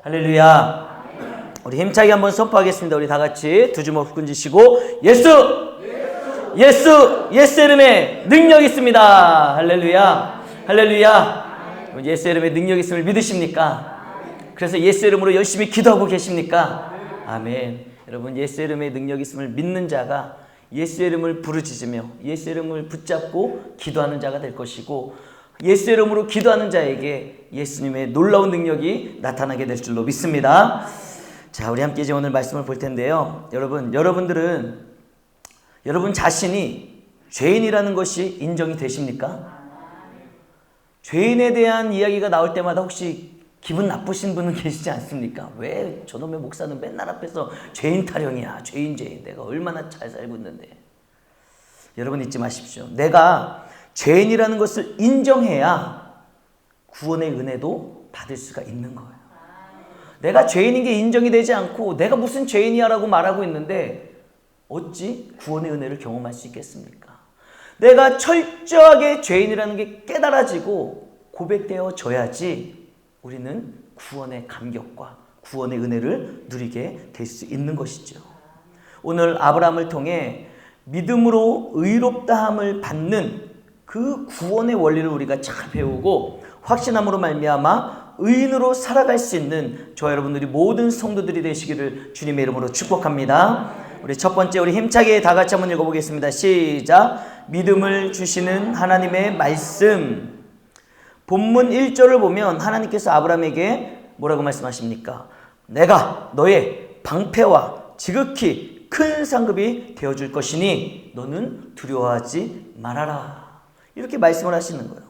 할렐루야. 우리 힘차게 한번 선포하겠습니다. 우리 다 같이 두 주먹 끈지시고 예수 이름에 능력 있습니다. 할렐루야. 할렐루야. 예수 이름에 능력 있음을 믿으십니까? 그래서 예수 이름으로 열심히 기도하고 계십니까? 아멘. 여러분, 예수 이름에 능력 있음을 믿는 자가 예수 이름을 부르짖으며 예수 이름을 붙잡고 기도하는 자가 될 것이고, 예수 이름으로 기도하는 자에게 예수님의 놀라운 능력이 나타나게 될 줄로 믿습니다. 자, 우리 함께 이제 오늘 말씀을 볼 텐데요. 여러분들은 여러분 자신이 죄인이라는 것이 인정이 되십니까? 죄인에 대한 이야기가 나올 때마다 혹시 기분 나쁘신 분은 계시지 않습니까? 왜 저놈의 목사는 맨날 앞에서 죄인 타령이야. 죄인. 내가 얼마나 잘 살고 있는데. 여러분 잊지 마십시오. 내가 죄인이라는 것을 인정해야 구원의 은혜도 받을 수가 있는 거예요. 내가 죄인인 게 인정이 되지 않고 내가 무슨 죄인이야 라고 말하고 있는데 어찌 구원의 은혜를 경험할 수 있겠습니까? 내가 철저하게 죄인이라는 게 깨달아지고 고백되어져야지 우리는 구원의 감격과 구원의 은혜를 누리게 될 수 있는 것이죠. 오늘 아브라함을 통해 믿음으로 의롭다함을 받는 그 구원의 원리를 우리가 잘 배우고 확신함으로 말미암아 의인으로 살아갈 수 있는 저와 여러분들이 모든 성도들이 되시기를 주님의 이름으로 축복합니다. 우리 첫 번째, 우리 힘차게 다 같이 한번 읽어보겠습니다. 시작. 믿음을 주시는 하나님의 말씀. 본문 1절을 보면 하나님께서 아브라함에게 뭐라고 말씀하십니까? 내가 너의 방패와 지극히 큰 상급이 되어줄 것이니 너는 두려워하지 말아라. 이렇게 말씀을 하시는 거예요.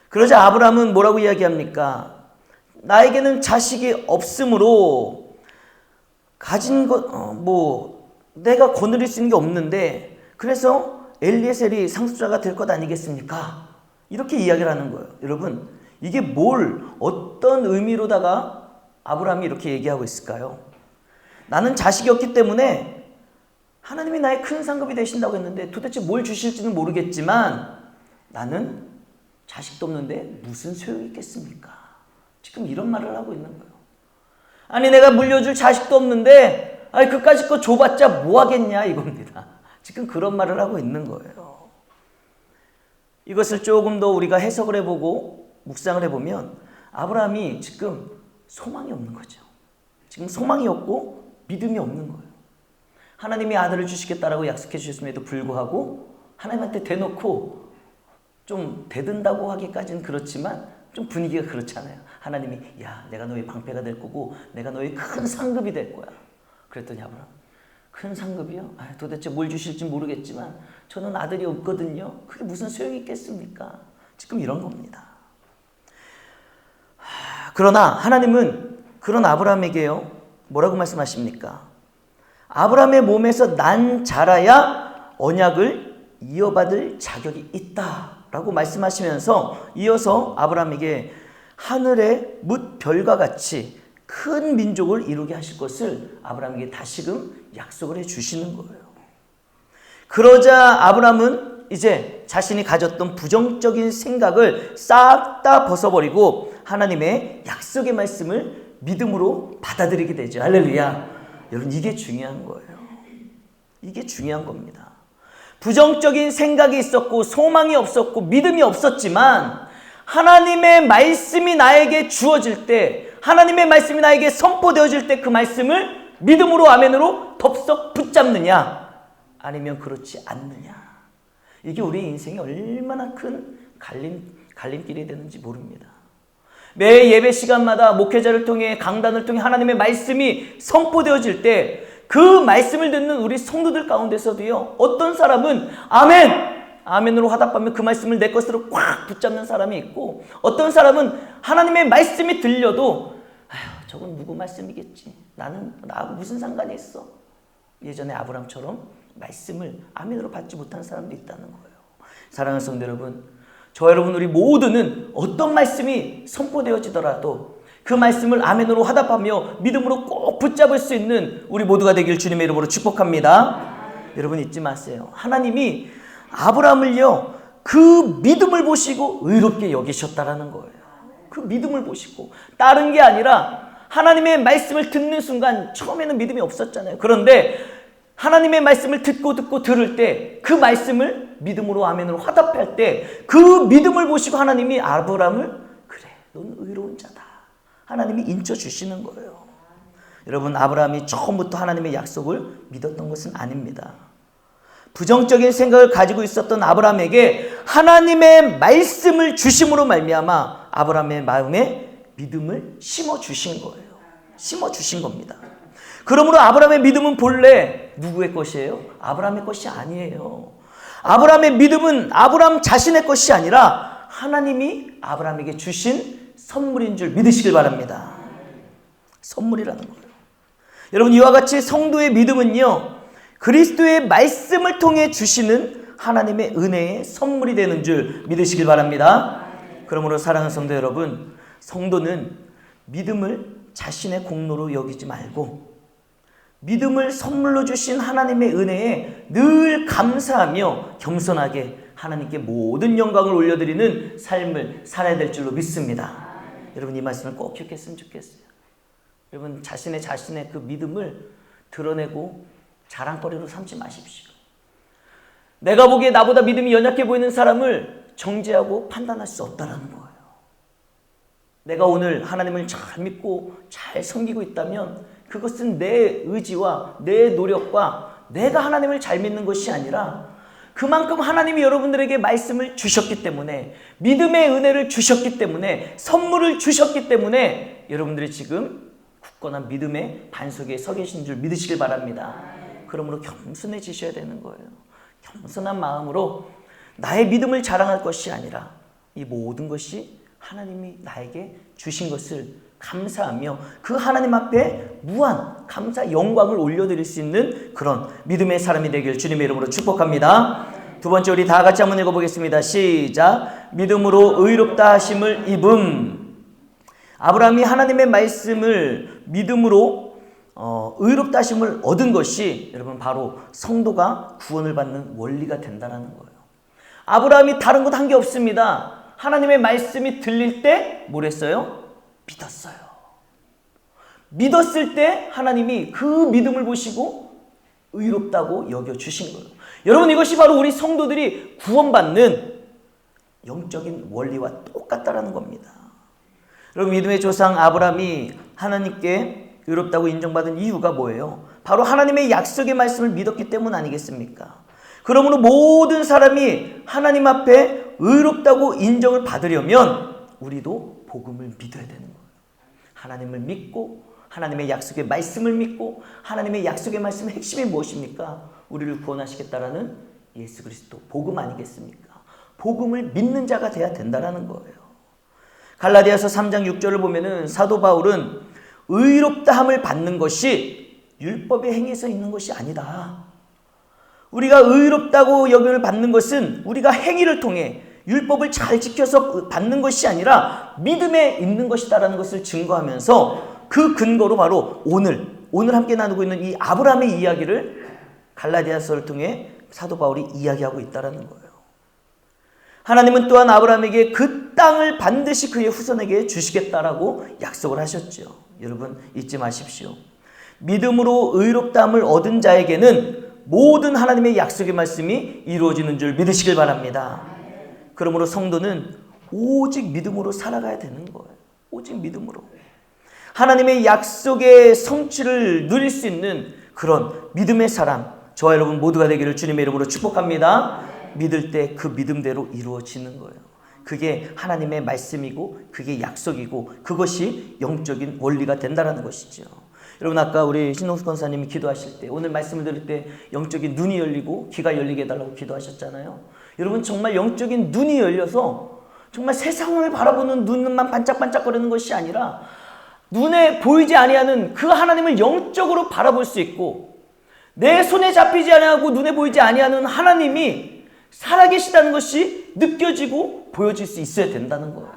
그러자 아브라함은 뭐라고 이야기합니까? 나에게는 자식이 없으므로 가진 것, 내가 거느릴 수 있는 게 없는데 그래서 엘리에셀이 상속자가 될 것 아니겠습니까? 이렇게 이야기를 하는 거예요. 여러분, 이게 어떤 의미로다가 아브라함이 이렇게 얘기하고 있을까요? 나는 자식이 없기 때문에 하나님이 나의 큰 상급이 되신다고 했는데 도대체 뭘 주실지는 모르겠지만 나는 자식도 없는데 무슨 소용이 있겠습니까? 지금 이런 말을 하고 있는 거예요. 아니, 내가 물려줄 자식도 없는데 그까짓 거 줘봤자 뭐 하겠냐 이겁니다. 지금 그런 말을 하고 있는 거예요. 이것을 조금 더 우리가 해석을 해보고 묵상을 해보면 아브라함이 지금 소망이 없는 거죠. 지금 소망이 없고 믿음이 없는 거예요. 하나님이 아들을 주시겠다라고 약속해 주셨음에도 불구하고 하나님한테 대놓고 좀 대든다고 하기까지는 그렇지만 좀 분위기가 그렇잖아요. 하나님이 내가 너의 방패가 될 거고 내가 너의 큰 상급이 될 거야. 그랬더니 아브라함, 큰 상급이요? 도대체 뭘 주실지 모르겠지만 저는 아들이 없거든요. 그게 무슨 소용이 있겠습니까? 지금 이런 겁니다. 그러나 하나님은 그런 아브라함에게요, 뭐라고 말씀하십니까? 아브라함의 몸에서 난 자라야 언약을 이어받을 자격이 있다 라고 말씀하시면서 이어서 아브라함에게 하늘의 뭇 별과 같이 큰 민족을 이루게 하실 것을 아브라함에게 다시금 약속을 해 주시는 거예요. 그러자 아브라함은 이제 자신이 가졌던 부정적인 생각을 싹 다 벗어버리고 하나님의 약속의 말씀을 믿음으로 받아들이게 되죠. 할렐루야. 여러분, 이게 중요한 거예요. 이게 중요한 겁니다. 부정적인 생각이 있었고 소망이 없었고 믿음이 없었지만 하나님의 말씀이 나에게 주어질 때, 하나님의 말씀이 나에게 선포되어질 때 그 말씀을 믿음으로 아멘으로 덥석 붙잡느냐 아니면 그렇지 않느냐. 이게 우리 인생에 얼마나 큰 갈림길이 되는지 모릅니다. 매 예배 시간마다 목회자를 통해 강단을 통해 하나님의 말씀이 선포되어질 때 그 말씀을 듣는 우리 성도들 가운데서도요, 어떤 사람은 아멘으로 화답하며 그 말씀을 내 것으로 꽉 붙잡는 사람이 있고, 어떤 사람은 하나님의 말씀이 들려도 저건 누구 말씀이겠지, 나하고 무슨 상관이 있어. 예전에 아브라함처럼 말씀을 아멘으로 받지 못한 사람도 있다는 거예요. 사랑하는 성도 여러분, 저와 여러분 우리 모두는 어떤 말씀이 선포되어지더라도 그 말씀을 아멘으로 화답하며 믿음으로 꼭 붙잡을 수 있는 우리 모두가 되길 주님의 이름으로 축복합니다. 여러분 잊지 마세요. 하나님이 아브라함을요, 그 믿음을 보시고 의롭게 여기셨다라는 거예요. 그 믿음을 보시고, 다른 게 아니라 하나님의 말씀을 듣는 순간 처음에는 믿음이 없었잖아요. 그런데 하나님의 말씀을 듣고 들을 때 그 말씀을 믿음으로 아멘으로 화답할 때 그 믿음을 보시고 하나님이 아브라함을 그래 넌 의로운 자다. 하나님이 인쳐주시는 거예요. 여러분 아브라함이 처음부터 하나님의 약속을 믿었던 것은 아닙니다. 부정적인 생각을 가지고 있었던 아브라함에게 하나님의 말씀을 주심으로 말미암아 아브라함의 마음에 믿음을 심어주신 거예요. 심어주신 겁니다. 그러므로 아브라함의 믿음은 본래 누구의 것이에요? 아브라함의 것이 아니에요. 아브라함의 믿음은 아브라함 자신의 것이 아니라 하나님이 아브라함에게 주신 선물인 줄 믿으시길 바랍니다. 선물이라는 거예요. 여러분 이와 같이 성도의 믿음은요 그리스도의 말씀을 통해 주시는 하나님의 은혜의 선물이 되는 줄 믿으시길 바랍니다. 그러므로 사랑하는 성도 여러분, 성도는 믿음을 자신의 공로로 여기지 말고 믿음을 선물로 주신 하나님의 은혜에 늘 감사하며 겸손하게 하나님께 모든 영광을 올려드리는 삶을 살아야 될 줄로 믿습니다. 여러분 이 말씀을 꼭 기억했으면 좋겠어요. 여러분 자신의 그 믿음을 드러내고 자랑거리로 삼지 마십시오. 내가 보기에 나보다 믿음이 연약해 보이는 사람을 정죄하고 판단할 수 없다는 거예요. 내가 오늘 하나님을 잘 믿고 잘 섬기고 있다면 그것은 내 의지와 내 노력과 내가 하나님을 잘 믿는 것이 아니라 그만큼 하나님이 여러분들에게 말씀을 주셨기 때문에 믿음의 은혜를 주셨기 때문에 선물을 주셨기 때문에 여러분들이 지금 굳건한 믿음의 반석에 서 계신 줄 믿으시길 바랍니다. 그러므로 겸손해지셔야 되는 거예요. 겸손한 마음으로 나의 믿음을 자랑할 것이 아니라 이 모든 것이 하나님이 나에게 주신 것을 감사하며 그 하나님 앞에 무한 감사 영광을 올려드릴 수 있는 그런 믿음의 사람이 되길 주님의 이름으로 축복합니다. 두 번째 우리 다 같이 한번 읽어보겠습니다. 시작. 믿음으로 의롭다 하심을 입음. 아브라함이 하나님의 말씀을 믿음으로 의롭다 하심을 얻은 것이 여러분 바로 성도가 구원을 받는 원리가 된다는 거예요. 아브라함이 다른 것 한 게 없습니다. 하나님의 말씀이 들릴 때 뭘 했어요? 믿었어요. 믿었을 때 하나님이 그 믿음을 보시고 의롭다고 여겨주신 거예요. 여러분 이것이 바로 우리 성도들이 구원받는 영적인 원리와 똑같다라는 겁니다. 여러분 믿음의 조상 아브라함이 하나님께 의롭다고 인정받은 이유가 뭐예요? 바로 하나님의 약속의 말씀을 믿었기 때문 아니겠습니까? 그러므로 모든 사람이 하나님 앞에 의롭다고 인정을 받으려면 우리도 복음을 믿어야 되는 거예요. 하나님을 믿고 하나님의 약속의 말씀을 믿고 하나님의 약속의 말씀의 핵심이 무엇입니까? 우리를 구원하시겠다라는 예수 그리스도 복음 아니겠습니까? 복음을 믿는 자가 돼야 된다는 거예요. 갈라디아서 3장 6절을 보면은 사도 바울은 의롭다함을 받는 것이 율법의 행위에서 있는 것이 아니다. 우리가 의롭다고 여김을 받는 것은 우리가 행위를 통해 율법을 잘 지켜서 받는 것이 아니라 믿음에 있는 것이다라는 것을 증거하면서 그 근거로 바로 오늘 함께 나누고 있는 이 아브라함의 이야기를 갈라디아서를 통해 사도 바울이 이야기하고 있다는 거예요. 하나님은 또한 아브라함에게 그 땅을 반드시 그의 후손에게 주시겠다라고 약속을 하셨죠. 여러분 잊지 마십시오. 믿음으로 의롭다함을 얻은 자에게는 모든 하나님의 약속의 말씀이 이루어지는 줄 믿으시길 바랍니다. 그러므로 성도는 오직 믿음으로 살아가야 되는 거예요. 오직 믿음으로. 하나님의 약속의 성취를 누릴 수 있는 그런 믿음의 사람, 저와 여러분 모두가 되기를 주님의 이름으로 축복합니다. 믿을 때 그 믿음대로 이루어지는 거예요. 그게 하나님의 말씀이고 그게 약속이고 그것이 영적인 원리가 된다는 것이죠. 여러분 아까 우리 신동수 권사님이 기도하실 때 오늘 말씀을 들을 때 영적인 눈이 열리고 귀가 열리게 해달라고 기도하셨잖아요. 여러분 정말 영적인 눈이 열려서 정말 세상을 바라보는 눈만 반짝반짝거리는 것이 아니라 눈에 보이지 아니하는 그 하나님을 영적으로 바라볼 수 있고 내 손에 잡히지 아니하고 눈에 보이지 아니하는 하나님이 살아계시다는 것이 느껴지고 보여질 수 있어야 된다는 거예요.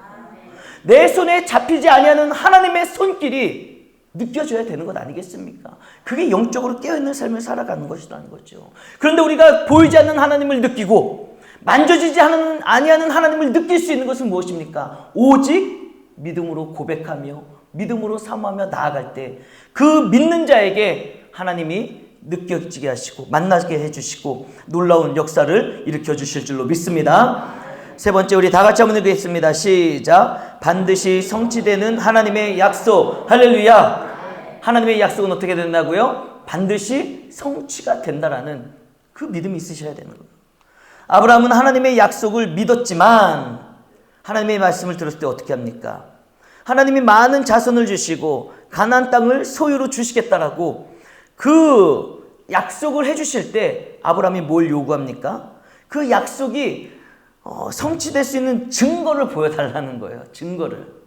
내 손에 잡히지 아니하는 하나님의 손길이 느껴져야 되는 것 아니겠습니까? 그게 영적으로 깨어있는 삶을 살아가는 것이라는 거죠. 그런데 우리가 보이지 않는 하나님을 느끼고 만져지지 아니하는 하나님을 느낄 수 있는 것은 무엇입니까? 오직 믿음으로 고백하며 믿음으로 사모하며 나아갈 때 그 믿는 자에게 하나님이 느껴지게 하시고 만나게 해주시고 놀라운 역사를 일으켜 주실 줄로 믿습니다. 세 번째, 우리 다 같이 한번 읽겠습니다. 시작. 반드시 성취되는 하나님의 약속. 할렐루야. 하나님의 약속은 어떻게 된다고요? 반드시 성취가 된다라는 그 믿음이 있으셔야 되는 거예요. 아브라함은 하나님의 약속을 믿었지만 하나님의 말씀을 들었을 때 어떻게 합니까? 하나님이 많은 자손을 주시고 가나안 땅을 소유로 주시겠다라고 그 약속을 해주실 때 아브라함이 뭘 요구합니까? 그 약속이 성취될 수 있는 증거를 보여달라는 거예요. 증거를.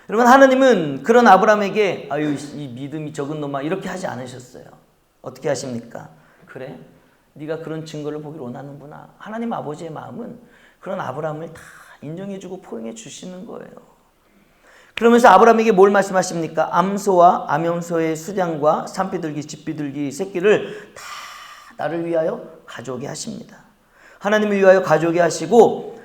여러분, 하나님은 그런 아브라함에게 아유 이 믿음이 적은 놈아 이렇게 하지 않으셨어요. 어떻게 하십니까? 그래? 네가 그런 증거를 보기를 원하는구나. 하나님 아버지의 마음은 그런 아브라함을 다 인정해주고 포용해 주시는 거예요. 그러면서 아브라함에게 뭘 말씀하십니까? 암소와 암염소의 수량과 산비둘기, 집비둘기 새끼를 다 나를 위하여 가져오게 하십니다. 하나님을 위하여 가져오게 하시고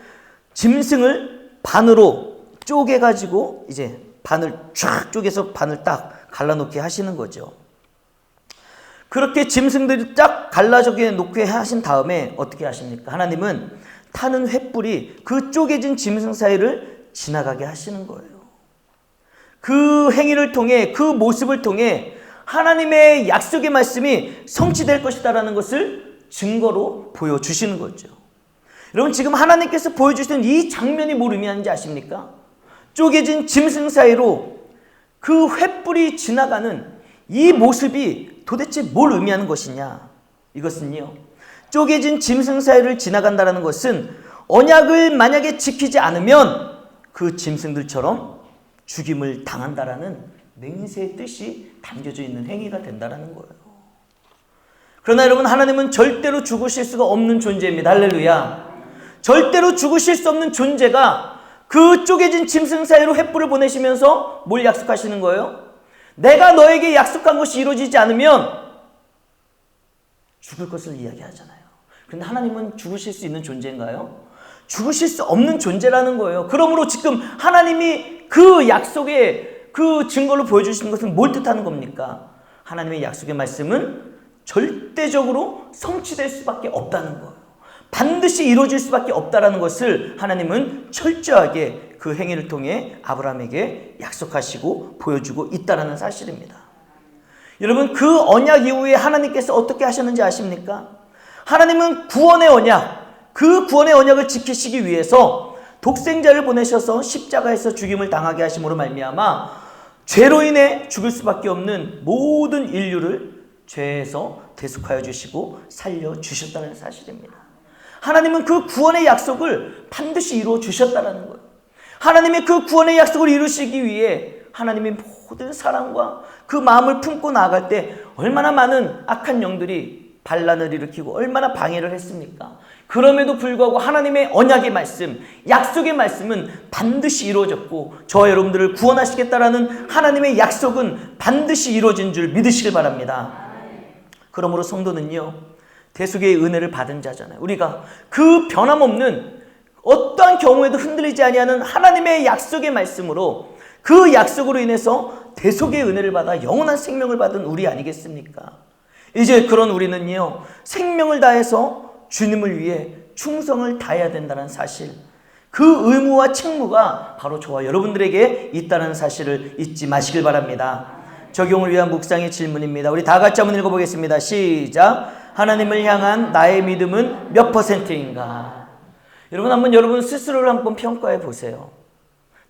짐승을 반으로 쪼개가지고 이제 반을 쫙 쪼개서 반을 딱 갈라놓게 하시는 거죠. 그렇게 짐승들이 쫙 갈라져게 놓게 하신 다음에 어떻게 하십니까? 하나님은 타는 횃불이 그 쪼개진 짐승 사이를 지나가게 하시는 거예요. 그 행위를 통해, 그 모습을 통해 하나님의 약속의 말씀이 성취될 것이다라는 것을 증거로 보여주시는 거죠. 여러분, 지금 하나님께서 보여주시는 이 장면이 뭘 의미하는지 아십니까? 쪼개진 짐승 사이로 그 횃불이 지나가는 이 모습이 도대체 뭘 의미하는 것이냐? 이것은요, 쪼개진 짐승 사이를 지나간다는 것은 언약을 만약에 지키지 않으면 그 짐승들처럼 죽임을 당한다라는 맹세의 뜻이 담겨져 있는 행위가 된다는 거예요. 그러나 여러분, 하나님은 절대로 죽으실 수가 없는 존재입니다. 할렐루야. 절대로 죽으실 수 없는 존재가 그 쪼개진 짐승 사이로 횃불을 보내시면서 뭘 약속하시는 거예요? 내가 너에게 약속한 것이 이루어지지 않으면 죽을 것을 이야기하잖아요. 그런데 하나님은 죽으실 수 있는 존재인가요? 죽으실 수 없는 존재라는 거예요. 그러므로 지금 하나님이 그 약속의 그 증거를 보여주시는 것은 뭘 뜻하는 겁니까? 하나님의 약속의 말씀은 절대적으로 성취될 수밖에 없다는 거예요. 반드시 이루어질 수밖에 없다는 것을 하나님은 철저하게 그 행위를 통해 아브라함에게 약속하시고 보여주고 있다는 사실입니다. 여러분, 그 언약 이후에 하나님께서 어떻게 하셨는지 아십니까? 하나님은 구원의 언약, 그 구원의 언약을 지키시기 위해서 독생자를 보내셔서 십자가에서 죽임을 당하게 하심으로 말미암아 죄로 인해 죽을 수밖에 없는 모든 인류를 죄에서 대속하여 주시고 살려주셨다는 사실입니다. 하나님은 그 구원의 약속을 반드시 이루어 주셨다는 거예요. 하나님의 그 구원의 약속을 이루시기 위해 하나님의 모든 사랑과 그 마음을 품고 나아갈 때 얼마나 많은 악한 영들이 반란을 일으키고 얼마나 방해를 했습니까? 그럼에도 불구하고 하나님의 언약의 말씀, 약속의 말씀은 반드시 이루어졌고 저와 여러분들을 구원하시겠다라는 하나님의 약속은 반드시 이루어진 줄 믿으시길 바랍니다. 그러므로 성도는요, 대속의 은혜를 받은 자잖아요. 우리가 그 변함없는 어떠한 경우에도 흔들리지 아니하는 하나님의 약속의 말씀으로 그 약속으로 인해서 대속의 은혜를 받아 영원한 생명을 받은 우리 아니겠습니까? 이제 그런 우리는요, 생명을 다해서 주님을 위해 충성을 다해야 된다는 사실, 그 의무와 책무가 바로 저와 여러분들에게 있다는 사실을 잊지 마시길 바랍니다. 적용을 위한 묵상의 질문입니다. 우리 다 같이 한번 읽어보겠습니다. 시작. 하나님을 향한 나의 믿음은 몇 %인가? 여러분, 한번 여러분 스스로를 한번 평가해 보세요.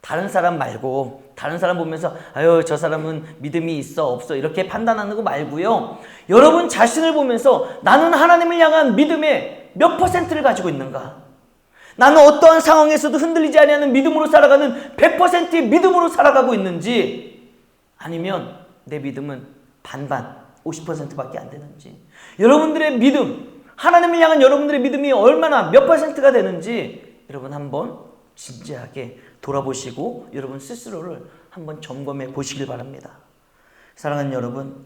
다른 사람 말고, 다른 사람 보면서 아유 저 사람은 믿음이 있어 없어 이렇게 판단하는 거 말고요, 여러분 자신을 보면서 나는 하나님을 향한 믿음의 몇 %를 가지고 있는가? 나는 어떠한 상황에서도 흔들리지 아니하는 믿음으로 살아가는 100%의 믿음으로 살아가고 있는지, 아니면 내 믿음은 반반 50%밖에 안 되는지, 여러분들의 믿음, 하나님을 향한 여러분들의 믿음이 얼마나 몇 %가 되는지 여러분 한번 진지하게 돌아보시고 여러분 스스로를 한번 점검해 보시길 바랍니다. 사랑하는 여러분,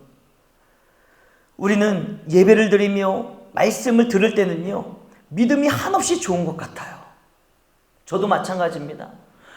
우리는 예배를 드리며 말씀을 들을 때는요, 믿음이 한없이 좋은 것 같아요. 저도 마찬가지입니다.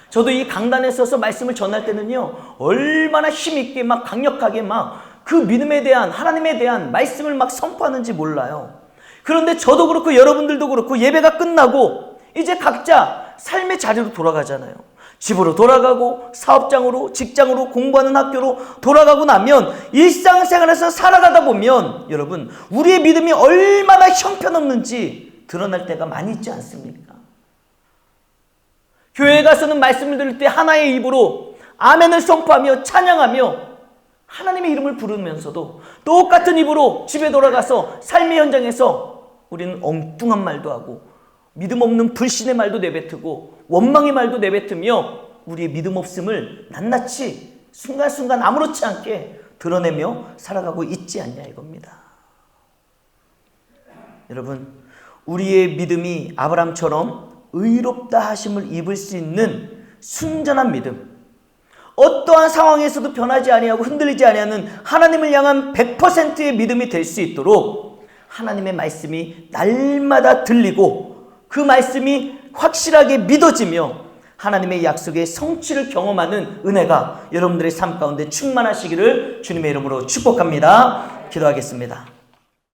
저도 이 강단에 서서 말씀을 전할 때는요, 얼마나 힘있게 막 강력하게 막 그 믿음에 대한, 하나님에 대한 말씀을 막 선포하는지 몰라요. 그런데 저도 그렇고 여러분들도 그렇고 예배가 끝나고 이제 각자 삶의 자리로 돌아가잖아요. 집으로 돌아가고 사업장으로, 직장으로, 공부하는 학교로 돌아가고 나면 일상생활에서 살아가다 보면 여러분, 우리의 믿음이 얼마나 형편없는지 드러날 때가 많이 있지 않습니까? 교회에 가서는 말씀을 들을 때 하나의 입으로 아멘을 선포하며 찬양하며 하나님의 이름을 부르면서도 똑같은 입으로 집에 돌아가서 삶의 현장에서 우리는 엉뚱한 말도 하고 믿음 없는 불신의 말도 내뱉고 원망의 말도 내뱉으며 우리의 믿음 없음을 낱낱이 순간순간 아무렇지 않게 드러내며 살아가고 있지 않냐 이겁니다. 여러분, 우리의 믿음이 아브라함처럼 의롭다 하심을 입을 수 있는 순전한 믿음, 어떠한 상황에서도 변하지 아니하고 흔들리지 아니하는 하나님을 향한 100%의 믿음이 될 수 있도록 하나님의 말씀이 날마다 들리고 그 말씀이 확실하게 믿어지며 하나님의 약속의 성취를 경험하는 은혜가 여러분들의 삶 가운데 충만하시기를 주님의 이름으로 축복합니다. 기도하겠습니다.